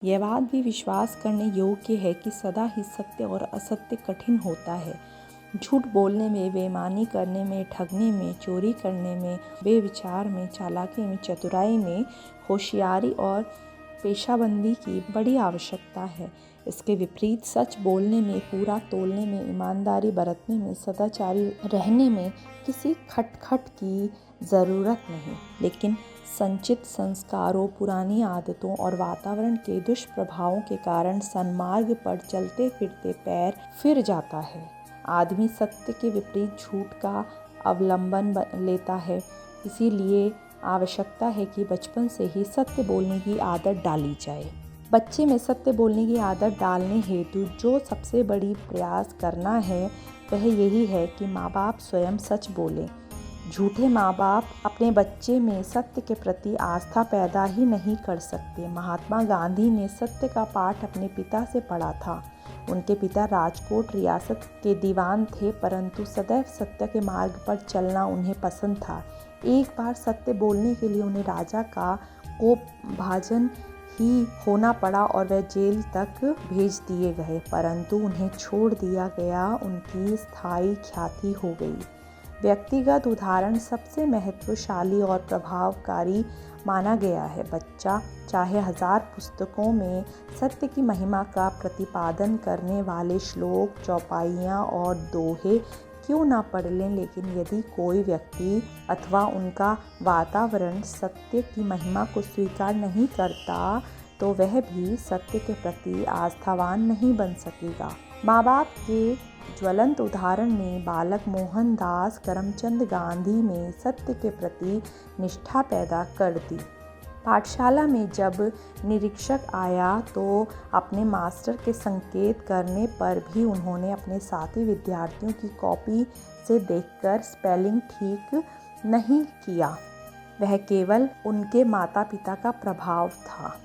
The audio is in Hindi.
यह बात भी विश्वास करने योग्य है कि सदा ही सत्य और असत्य कठिन होता है। झूठ बोलने में, बेईमानी करने में, ठगने में, चोरी करने में, बेविचार में, चालाकी में, चतुराई में होशियारी और पेशाबंदी की बड़ी आवश्यकता है। इसके विपरीत सच बोलने में, पूरा तोलने में, ईमानदारी बरतने में, सदाचारी रहने में किसी खटखट की ज़रूरत नहीं। लेकिन संचित संस्कारों, पुरानी आदतों और वातावरण के दुष्प्रभावों के कारण सन्मार्ग पर चलते फिरते पैर फिर जाता है। आदमी सत्य के विपरीत झूठ का अवलंबन लेता है। इसीलिए आवश्यकता है कि बचपन से ही सत्य बोलने की आदत डाली जाए। बच्चे में सत्य बोलने की आदत डालने हेतु जो सबसे बड़ी प्रयास करना है वह यही है कि माँ बाप स्वयं सच बोलें। झूठे माँ बाप अपने बच्चे में सत्य के प्रति आस्था पैदा ही नहीं कर सकते। महात्मा गांधी ने सत्य का पाठ अपने पिता से पढ़ा था। उनके पिता राजकोट रियासत के दीवान थे, परंतु सदैव सत्य के मार्ग पर चलना उन्हें पसंद था। एक बार सत्य बोलने के लिए उन्हें राजा का कोपभाजन ही होना पड़ा और वह जेल तक भेज दिए गए, परंतु उन्हें छोड़ दिया गया। उनकी स्थायी ख्याति हो गई। व्यक्तिगत उदाहरण सबसे महत्वशाली और प्रभावकारी माना गया है। बच्चा चाहे 1000 पुस्तकों में सत्य की महिमा का प्रतिपादन करने वाले श्लोक, चौपाइयाँ और दोहे क्यों ना पढ़ लें, लेकिन यदि कोई व्यक्ति अथवा उनका वातावरण सत्य की महिमा को स्वीकार नहीं करता तो वह भी सत्य के प्रति आस्थावान नहीं बन सकेगा। माँ बाप के ज्वलंत उदाहरण ने बालक मोहनदास करमचंद गांधी में सत्य के प्रति निष्ठा पैदा कर दी। पाठशाला में जब निरीक्षक आया तो अपने मास्टर के संकेत करने पर भी उन्होंने अपने साथी विद्यार्थियों की कॉपी से देखकर स्पेलिंग ठीक नहीं किया। वह केवल उनके माता पिता का प्रभाव था।